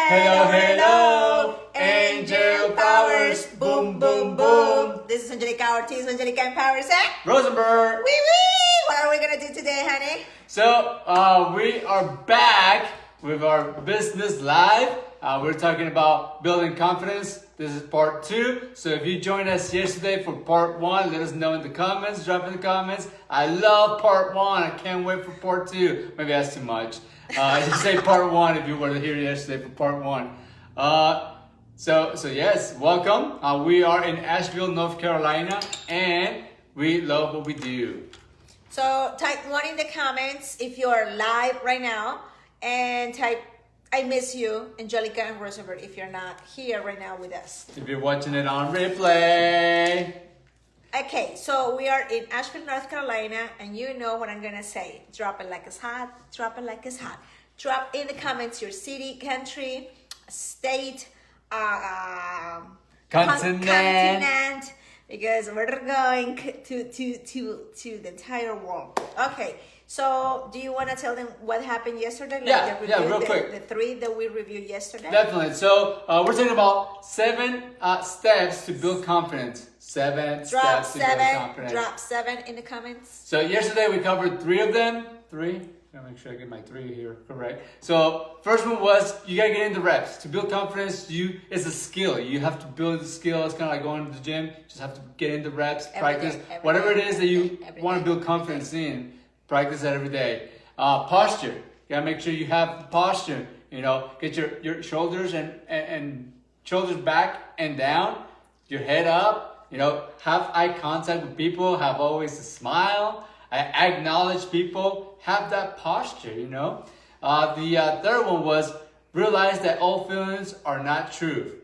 Hello, Angel Powers, boom, boom, boom. This is Angelica Ortiz, Angelica empowers Rosenberg. Wee wee! What are we gonna do today, honey? So, we are back with our business live. We're talking about building confidence. This is part 2. So if you joined us yesterday for part 1, let us know in the comments, drop in the comments. I love part 1. I can't wait for part 2. Maybe that's too much. Just say part 1 if you were here yesterday for part 1. So yes, welcome. We are in Asheville, North Carolina, and we love what we do. So type 1 in the comments if you are live right now, and type I miss you, Angelica and Rosenberg, if you're not here right now with us. If you're watching it on replay. Okay, so we are in Asheville, North Carolina, and you know what I'm gonna say. Drop it like it's hot, drop it like it's hot. Drop in the comments your city, country, state, continent, because we're going to the entire world. Okay, so do you want to tell them what happened yesterday? Like real quick. The 3 that we reviewed yesterday? Definitely. So we're talking about 7 steps to build confidence. 7 steps to build confidence. Drop 7 in the comments. So yesterday we covered 3 of them. 3? Gotta make sure I get my 3 here correct. So first one was you gotta get into reps. To build confidence, it's a skill. You have to build the skill. It's kind of like going to the gym. You just have to get into reps, practice. Whatever it is that you want to build confidence in, practice that every day. Posture. You gotta make sure you have the posture. You know, get your shoulders and shoulders back and down, your head up. You know, have eye contact with people. Have always a smile. Acknowledge people. Have that posture. You know. The third one was realize that all feelings are not true.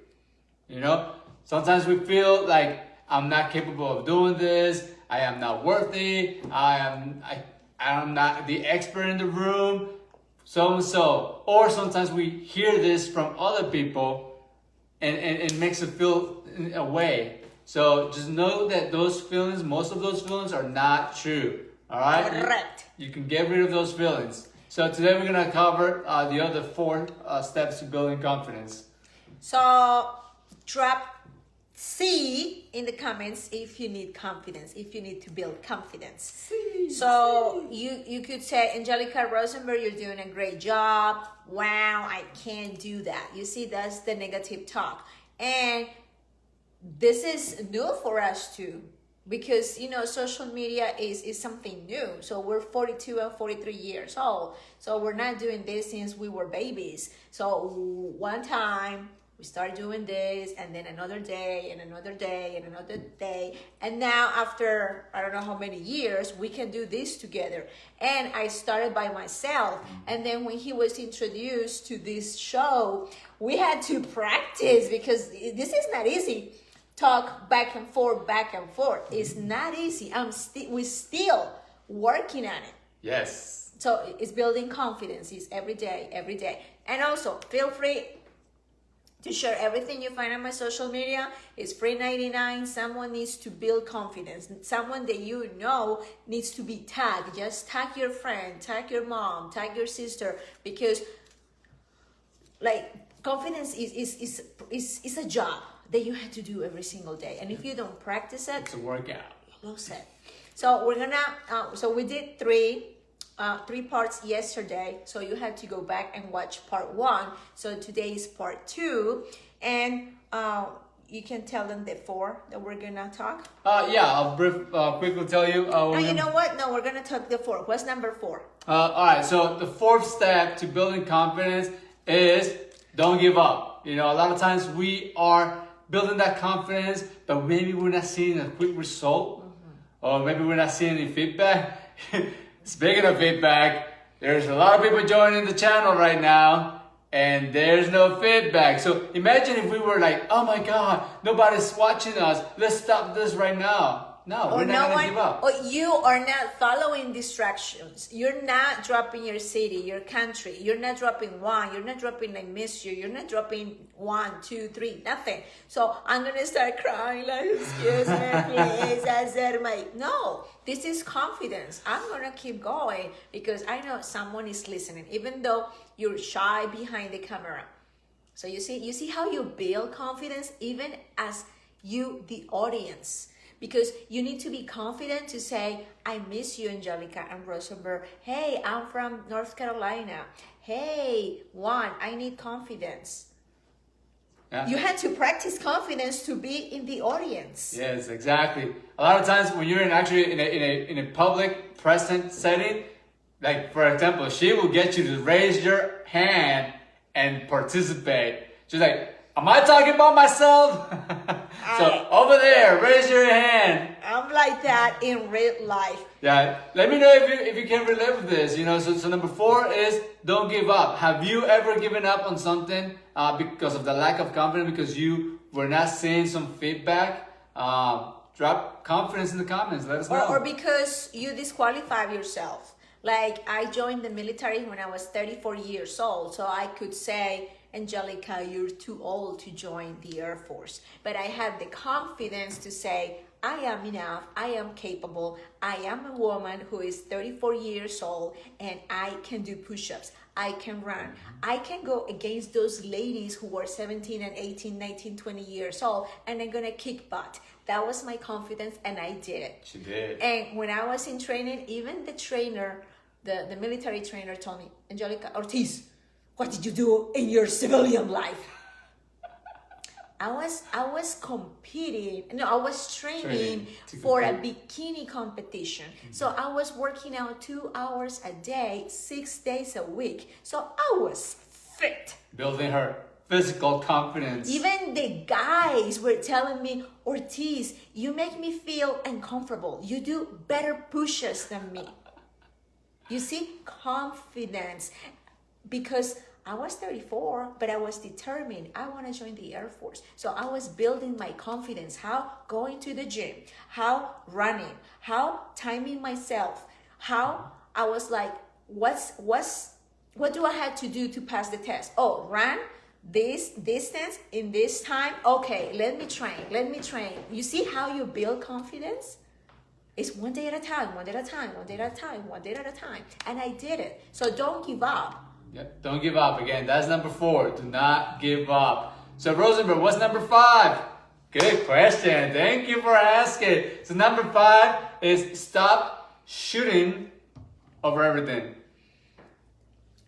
You know, sometimes we feel like I'm not capable of doing this. I am not worthy. I'm not the expert in the room, so and so. Or sometimes we hear this from other people and it makes us feel in a way. So just know that those feelings, most of those feelings are not true. All right? Correct. You can get rid of those feelings. So today we're going to cover the other 4 steps to building confidence. So drop C in the comments if you need confidence, if you need to build confidence. So you could say, Angelica Rosenberg, you're doing a great job. Wow, I can't do that. You see, that's the negative talk. And this is new for us too, because you know social media is something new. So we're 42 and 43 years old. So we're not doing this since we were babies. So one time we start doing this, and then another day, and another day, and another day. And now after, I don't know how many years, we can do this together. And I started by myself. And then when he was introduced to this show, we had to practice because this is not easy. Talk back and forth. It's not easy. We're still working on it. Yes. So it's building confidence. It's every day. And also, feel free to share everything you find on my social media. It's free 99. Someone needs to build confidence. Someone that you know needs to be tagged. Just tag your friend, tag your mom, tag your sister, because like confidence is a job that you have to do every single day. And if you don't practice it, it's a workout. You lose it. So we're gonna so we did 3 parts yesterday, so you have to go back and watch part 1. So today is part 2, and you can tell them the 4 that we're gonna talk. I'll quickly tell you. You know what? No, we're gonna talk the 4. What's number 4? All right. So the 4th step to building confidence is don't give up. You know, a lot of times we are building that confidence, but maybe we're not seeing a quick result, or maybe we're not seeing any feedback. Speaking of feedback, there's a lot of people joining the channel right now, and there's no feedback. So imagine if we were like, oh my God, nobody's watching us. Let's stop this right now. No, we're not going to give up. Or you are not following distractions. You're not dropping your city, your country. You're not dropping 1. You're not dropping I miss you. You're not dropping 1, 2, 3, nothing. So I'm going to start crying like, excuse me, please, answer my... No, this is confidence. I'm going to keep going because I know someone is listening. Even though you're shy behind the camera, So you see how you build confidence even as you, the audience. Because you need to be confident to say, I miss you, Angelica and Rosenberg. Hey, I'm from North Carolina. Hey, Juan, I need confidence. Yeah. You had to practice confidence to be in the audience. Yes, exactly. A lot of times when you're in a public present setting, like for example, she will get you to raise your hand and participate. She's like, am I talking about myself? So over there, raise your hand. I'm like that in real life. Yeah, let me know if you can relate with this. So number 4 is don't give up. Have you ever given up on something because of the lack of confidence, because you were not seeing some feedback? Drop confidence in the comments. Let us know. Or because you disqualify yourself. Like I joined the military when I was 34 years old, so I could say, Angelica, you're too old to join the Air Force. But I had the confidence to say, I am enough, I am capable, I am a woman who is 34 years old and I can do push-ups, I can run, I can go against those ladies who were 17 and 18, 19, 20 years old and I'm gonna kick butt. That was my confidence and I did it. She did. And when I was in training, even the trainer, the military trainer told me, Angelica Ortiz, what did you do in your civilian life? I was competing, no, I was training for a bikini competition. So I was working out 2 hours a day, 6 days a week. So I was fit. Building her physical confidence. Even the guys were telling me, Ortiz, you make me feel uncomfortable. You do better push-ups than me. You see, confidence. Because I was 34, but I was determined. I want to join the Air Force. So I was building my confidence. How? Going to the gym. How? Running. How? Timing myself. How? I was like, what do I have to do to pass the test? Oh, run this distance in this time. Okay, let me train. You see how you build confidence? It's one day at a time, one day at a time, one day at a time, one day at a time. And I did it. So don't give up. Yeah, don't give up. Again, that's number 4. Do not give up. So Rosenberg, what's number 5? Good question. Thank you for asking. So number 5 is stop shooting over everything.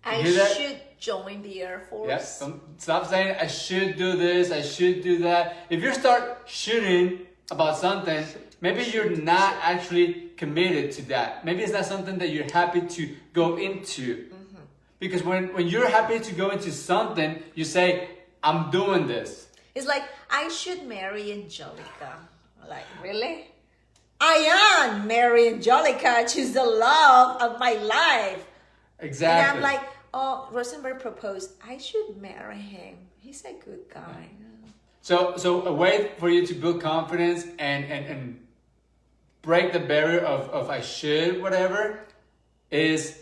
I should join the Air Force. Yes. Stop saying I should do this, I should do that. If you start shooting about something, maybe you're not actually committed to that. Maybe it's not something that you're happy to go into. Because when you're happy to go into something, you say, I'm doing this. It's like, I should marry Angelica. Like, really? I am marry Angelica. She's the love of my life. Exactly. And I'm like, oh, Rosenberg proposed. I should marry him. He's a good guy. So a way for you to build confidence and break the barrier of I should, whatever, is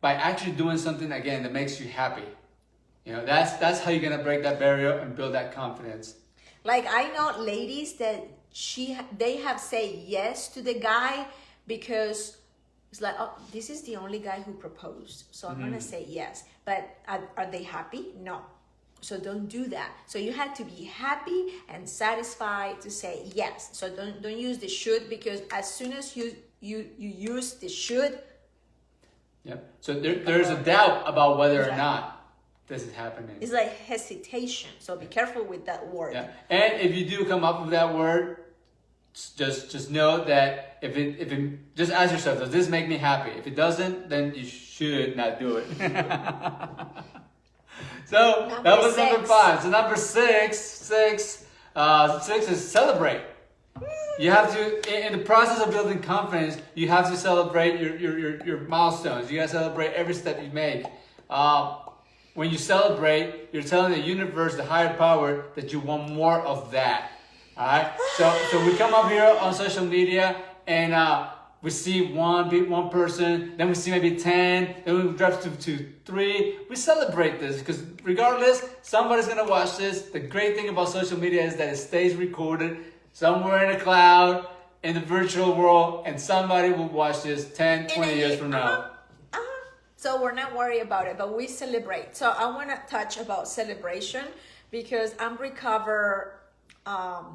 by actually doing something again that makes you happy. That's how you're gonna break that barrier and build that confidence. Like I know ladies that they have said yes to the guy because it's like, oh, this is the only guy who proposed, so I'm gonna say yes. But are they happy? No. So don't do that. So you have to be happy and satisfied to say yes. So don't use the should, because as soon as you use the should. Yep. So there's a doubt about whether or not this is happening. It's like hesitation. So be careful with that word. Yeah. And if you do come up with that word, just know that if it just ask yourself, does this make me happy? If it doesn't, then you should not do it. So that was number 5. So number 6 is celebrate. You have to, in the process of building confidence, you have to celebrate your milestones. You got to celebrate every step you make. When you celebrate, you're telling the universe, the higher power, that you want more of that. All right. So we come up here on social media and we see one person, then we see maybe 10, then we drop to 3. We celebrate this because regardless, somebody's gonna watch this. The great thing about social media is that it stays recorded somewhere in a cloud, in the virtual world, and somebody will watch this 10, 20 years from now. So we're not worried about it, but we celebrate. So I want to touch about celebration because I'm recover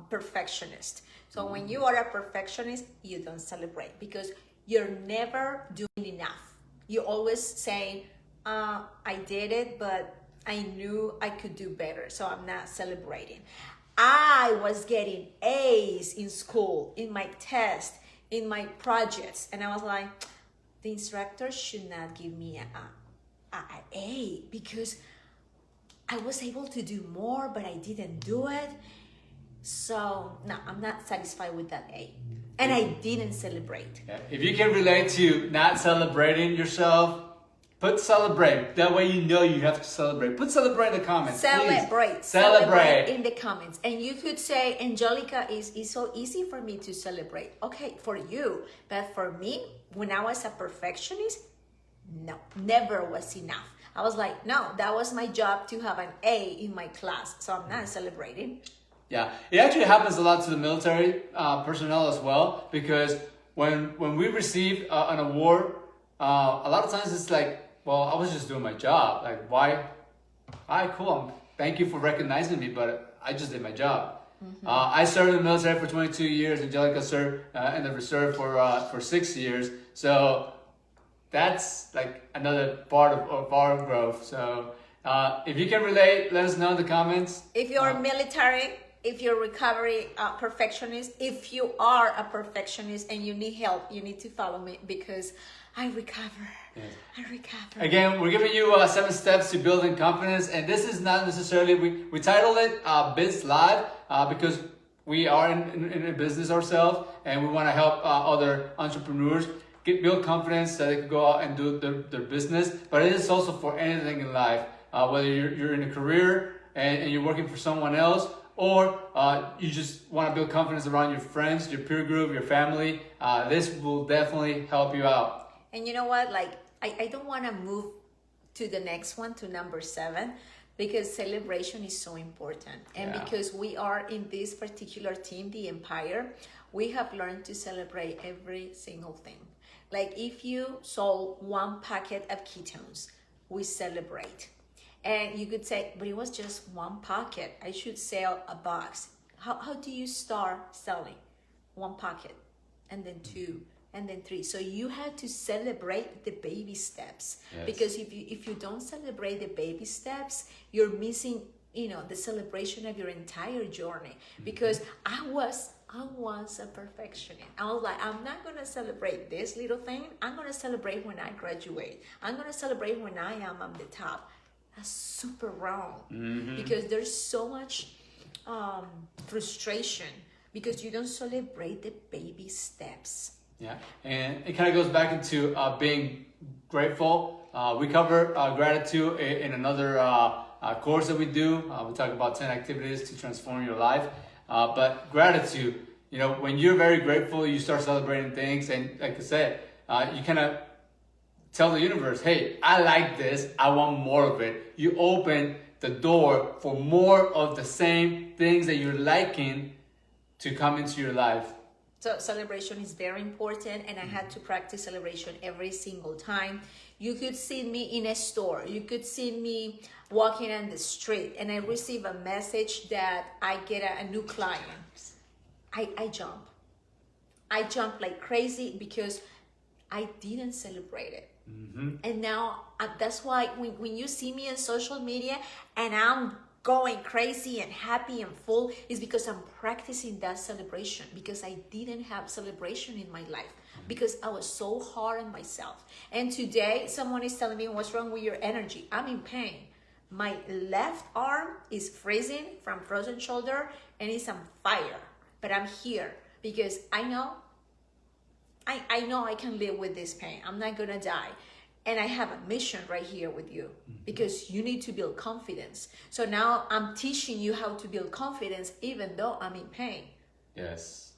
perfectionist. So when you are a perfectionist, you don't celebrate because you're never doing enough. You always say, I did it, but I knew I could do better. So I'm not celebrating. I was getting A's in school, in my test, in my projects. And I was like, the instructor should not give me an A because I was able to do more, but I didn't do it. So no, I'm not satisfied with that A. And I didn't celebrate. Yeah. If you can relate to not celebrating yourself, put celebrate. That way you know you have to celebrate. Put celebrate in the comments. Celebrate. Please. Celebrate In the comments. And you could say, Angelica, is so easy for me to celebrate. Okay, for you. But for me, when I was a perfectionist, no, never was enough. I was like, no, that was my job to have an A in my class. So I'm not celebrating. Yeah, it actually happens a lot to the military personnel as well, because when we receive an award, a lot of times it's like, well, I was just doing my job. Like, why? All right, cool. Thank you for recognizing me, but I just did my job. Mm-hmm. I served in the military for 22 years. Angelica served in the reserve for 6 years. So that's like another part of our growth. So if you can relate, let us know in the comments. If you're military, if you're recovery perfectionist, if you are a perfectionist and you need help, you need to follow me because I recover. Yes. I recover. Again, we're giving you 7 steps to building confidence, and this is not necessarily, we titled it Biz Live because we are in a business ourselves, and we want to help other entrepreneurs build confidence so they can go out and do their business. But it is also for anything in life, whether you're in a career and you're working for someone else, or you just want to build confidence around your friends, your peer group, your family. This will definitely help you out. And you know what? Like, I don't want to move to the next one, to number 7, because celebration is so important. And because we are in this particular team, the Empire, we have learned to celebrate every single thing. Like if you sold 1 packet of ketones, we celebrate. And you could say, but it was just 1 packet. I should sell a box. How do you start selling 1 packet? And then 2, and then 3. So you have to celebrate the baby steps. Yes. Because if you don't celebrate the baby steps, you're missing, the celebration of your entire journey. Because I was a perfectionist. I was like, I'm not going to celebrate this little thing. I'm going to celebrate when I graduate. I'm going to celebrate when I am on the top. That's super wrong. Mm-hmm. Because there's so much frustration because you don't celebrate the baby steps. Yeah, and it kind of goes back into being grateful. We cover gratitude in another course that we do. We talk about 10 activities to transform your life. But gratitude, when you're very grateful, you start celebrating things. And like I said, you kind of tell the universe, hey, I like this. I want more of it. You open the door for more of the same things that you're liking to come into your life. So celebration is very important, and I had to practice celebration every single time. You could see me in a store. You could see me walking on the street, and I receive a message that I get a new client. I jump. I jump like crazy because I didn't celebrate it. Mm-hmm. And now that's why when you see me on social media and I'm going crazy and happy and full, is because I'm practicing that celebration, because I didn't have celebration in my life because I was so hard on myself. And today someone is telling me, what's wrong with your energy? I'm in pain. My left arm is freezing from frozen shoulder and it's on fire, but I'm here because I know I can live with this pain. I'm not gonna die. And I have a mission right here with you because you need to build confidence. So now I'm teaching you how to build confidence even though I'm in pain. Yes.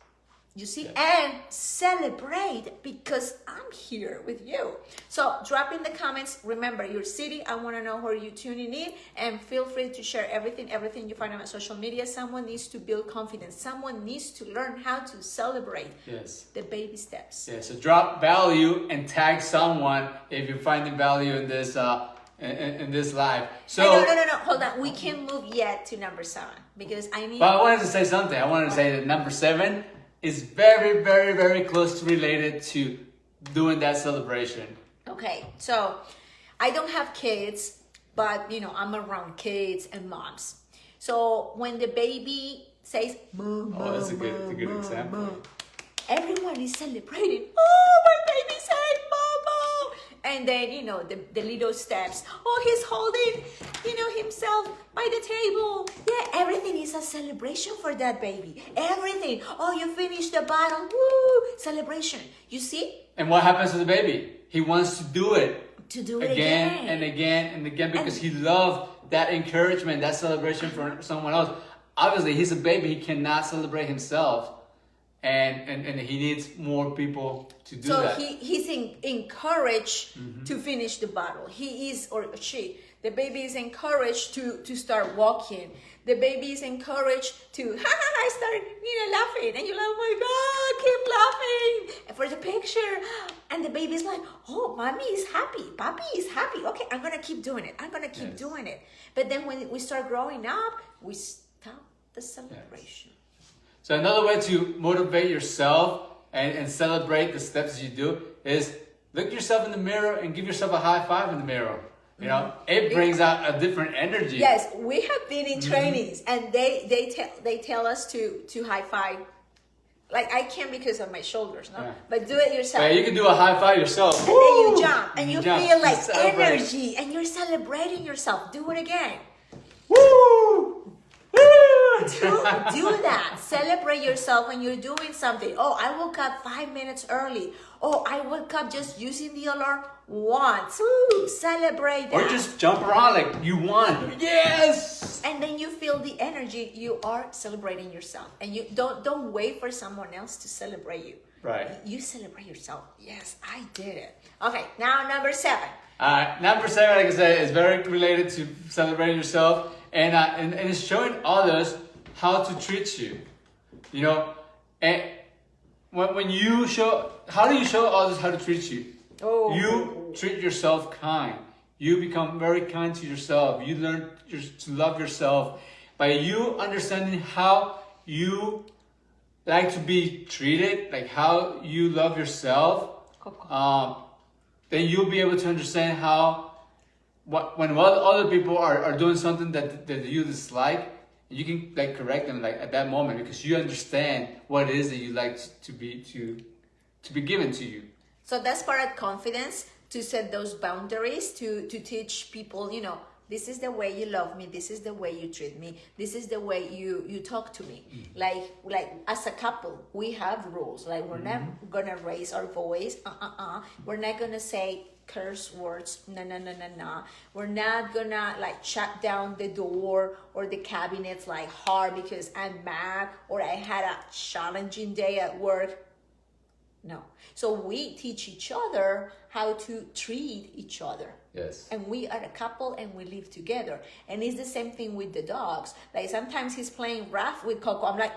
You see, Yeah. and celebrate because I'm here with you. So drop in the comments. Remember your city. I want to know where you're tuning in, and feel free to share everything you find on my social media. Someone needs to build confidence. Someone needs to learn how to celebrate the baby steps. Yeah. So drop value and tag someone if you're finding value in this in this live. So No. Hold on. We can't move yet to number 7 because I need. But I wanted to say something. I wanted to say that number 7 is very, very, very close to related to doing that celebration. Okay, so I don't have kids, but I'm around kids and moms. So when the baby says, "Mom," That's a good example. everyone is celebrating. Oh, my baby said, "Mama," and then the little steps. Oh, he's holding himself by the table. Yeah, everything is a celebration for that baby. Everything. Oh, you finished the bottle. Woo! Celebration. You see? And what happens to the baby? He wants to do it. To do it again and again and again because he loved that encouragement, that celebration for someone else. Obviously, he's a baby. He cannot celebrate himself. And he needs more people to do that. So he's encouraged to finish the bottle. He is, or she, the baby is encouraged to start walking. The baby is encouraged to start laughing, and you're like, oh my God, keep laughing for the picture. And the baby's like, oh, mommy is happy, papi is happy. Okay, I'm gonna keep doing it. I'm gonna keep doing it. But then when we start growing up, we stop the celebration. So another way to motivate yourself and celebrate the steps you do is look yourself in the mirror and give yourself a high five in the mirror. It brings out a different energy. Yes, we have been in trainings, and they tell us to high five. Like I can't because of my shoulders, no. Yeah. But do it yourself. Yeah, you can do a high five yourself. And then you jump, and you feel like energy, and you're celebrating yourself. Do it again. Woo! Do that. Celebrate yourself when you're doing something. Oh, I woke up 5 minutes early. Oh, I woke up just using the alarm once. Woo, celebrate that. Or just jump around like you won. Yes! And then you feel the energy. You are celebrating yourself. And you don't wait for someone else to celebrate you. Right. You celebrate yourself. Yes, I did it. Okay, now number 7. Number 7, like I said, is very related to celebrating yourself. And it's showing others how to treat you. And when you show, how do you show others how to treat you? Oh. You treat yourself kind. You become very kind to yourself. You learn to love yourself by you understanding how you like to be treated, like how you love yourself. Then you'll be able to understand how when other people are doing something that you dislike, you can correct them at that moment because you understand what it is that you like to be given to you. So that's part of confidence, to set those boundaries, to teach people, this is the way you love me, this is the way you treat me, this is the way you talk to me. Mm-hmm. Like as a couple, we have rules. Like we're not gonna raise our voice. We're not gonna say curse words. No. We're not gonna shut down the door or the cabinets hard because I'm mad or I had a challenging day at work. No. So we teach each other how to treat each other. Yes. And we are a couple and we live together. And it's the same thing with the dogs. Like sometimes he's playing rough with Coco. I'm like,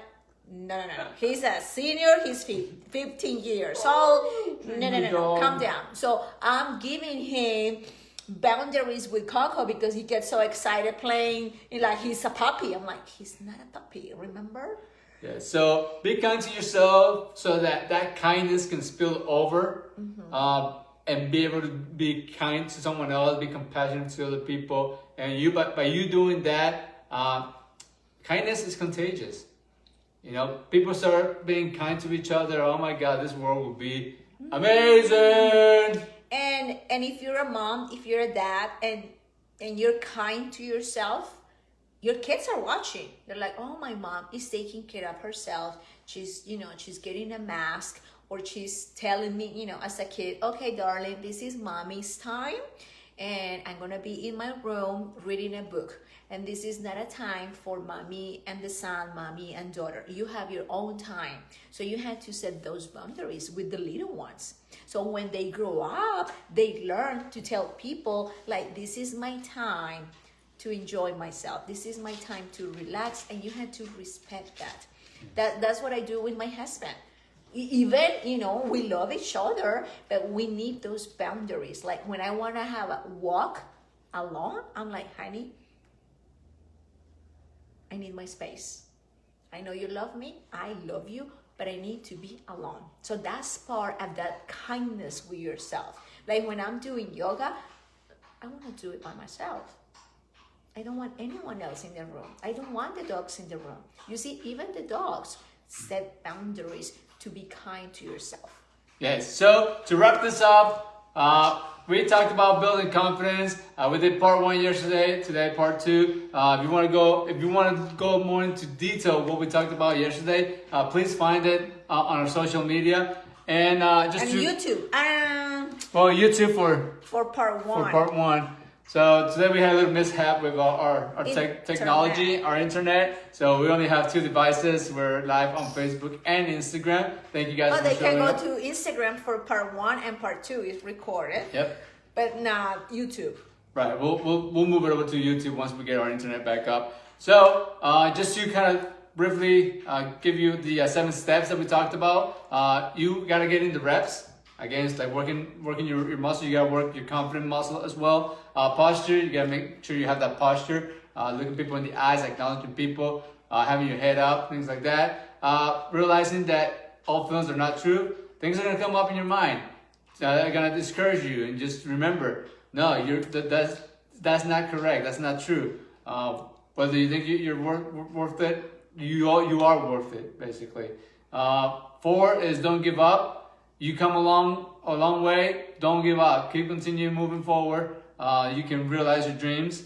no. He's a senior. He's 15 years old. No. Calm down. So I'm giving him boundaries with Coco because he gets so excited playing like he's a puppy. I'm like, he's not a puppy, remember? Yeah, so be kind to yourself so that kindness can spill over and be able to be kind to someone else, be compassionate to other people. And by you doing that, kindness is contagious. People start being kind to each other. Oh my God, this world will be amazing. And if you're a mom, if you're a dad, and you're kind to yourself, your kids are watching. They're like, oh, my mom is taking care of herself. She's getting a mask, or she's telling me, as a kid, okay, darling, this is mommy's time. and I'm gonna be in my room reading a book. And this is not a time for mommy and the son, mommy and daughter. You have your own time. So you have to set those boundaries with the little ones. So when they grow up, they learn to tell people like, this is my time to enjoy myself. This is my time to relax, and you have to respect that. That's what I do with my husband. Even, we love each other, but we need those boundaries. Like when I want to have a walk alone, I'm like, honey, I need my space. I know you love me, I love you, but I need to be alone. So that's part of that kindness with yourself. Like when I'm doing yoga, I want to do it by myself. I don't want anyone else in the room. I don't want the dogs in the room. You see, even the dogs set boundaries to be kind to yourself. Yes, so to wrap this up, we talked about building confidence. We did part 1 yesterday, today part 2. If you want to go more into detail what we talked about yesterday, please find it on our social media and YouTube. YouTube For part 1. For part 1. So today we had a little mishap with our technology, our internet. So we only have 2 devices. We're live on Facebook and Instagram. Thank you guys for they can showing go up. to Instagram for part 1, and part 2 is recorded. Yep. But not YouTube. Right. We'll move it over to YouTube once we get our internet back up. So just to kind of briefly give you the 7 steps that we talked about. You gotta get into reps. Again, it's like working your muscle. You gotta work your confident muscle as well. Posture, you gotta make sure you have that posture. Looking people in the eyes, acknowledging people, having your head up, things like that. Realizing that all feelings are not true. Things are gonna come up in your mind. They're gonna discourage you, and just remember, no, that's not correct. That's not true. Whether you think you're worth it, you are worth it, basically. 4 is don't give up. You come a long way. Don't give up. Keep continuing moving forward. You can realize your dreams.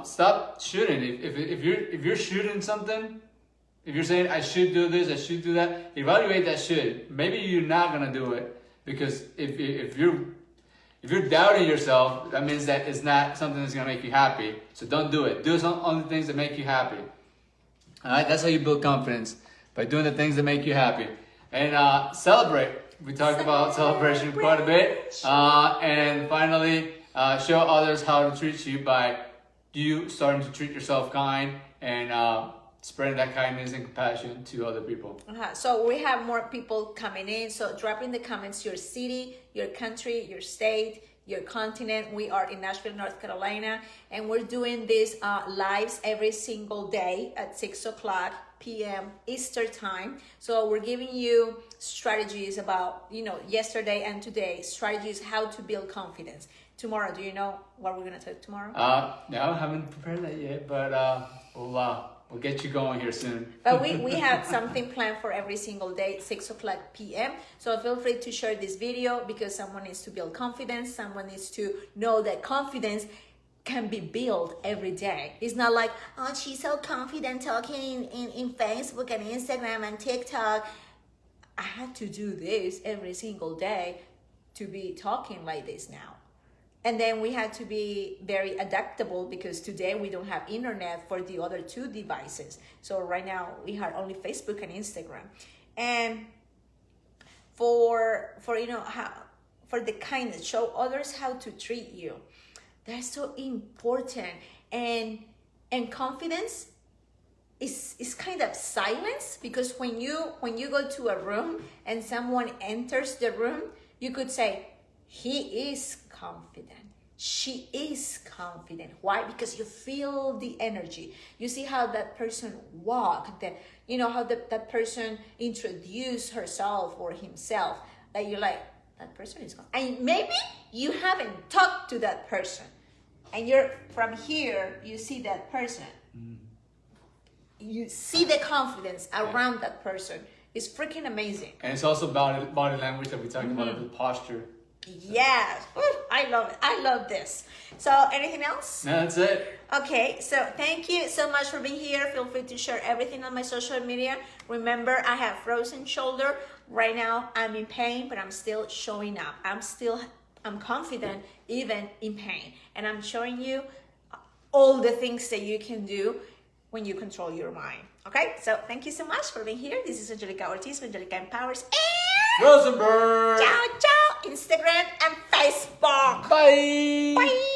Stop shooting. If you're shooting something, if you're saying I should do this, I should do that, evaluate that should. Maybe you're not gonna do it, because if you're doubting yourself, that means that it's not something that's gonna make you happy. So don't do it. Do some only things that make you happy. All right, that's how you build confidence, by doing the things that make you happy. And celebrate. We talked about celebration quite a bit. And finally, show others how to treat you by you starting to treat yourself kind and spreading that kindness and compassion to other people. So we have more people coming in. So drop in the comments your city, your country, your state, your continent. We are in Nashville, North Carolina, and we're doing these lives every single day at 6:00 p.m. Eastern time. So we're giving you strategies about, yesterday and today, strategies how to build confidence. Tomorrow, do you know what we're going to talk tomorrow? No, I haven't prepared that yet, but we'll get you going here soon. But we have something planned for every single day, 6:00 p.m. So feel free to share this video, because someone needs to build confidence. Someone needs to know that confidence can be built every day. It's not like, oh, she's so confident talking in Facebook and Instagram and TikTok. I had to do this every single day to be talking like this now. And then we had to be very adaptable, because today we don't have internet for the other 2 devices. So right now we have only Facebook and Instagram. And for the kindness, show others how to treat you. That's so important. And confidence is kind of silence, because when you go to a room and someone enters the room, you could say, he is confident. She is confident. Why? Because you feel the energy. You see how that person walked, how that person introduced herself or himself. Like you're like, that person is confident. And maybe you haven't talked to that person, and you're from here, you see that person. You see the confidence around that person. It's freaking amazing. And it's also body language that we talked about, the posture. Yes. Ooh, I love it. I love this. So anything else? No, that's it. Okay, so thank you so much for being here. Feel free to share everything on my social media. Remember, I have frozen shoulder. Right now, I'm in pain, but I'm still showing up. I'm confident even in pain. And I'm showing you all the things that you can do when you control your mind. Okay, so thank you so much for being here. This is Angelica Ortiz, Angelica Empowers, and Rosenberg. ciao, ciao, Instagram and Facebook. Bye. Bye.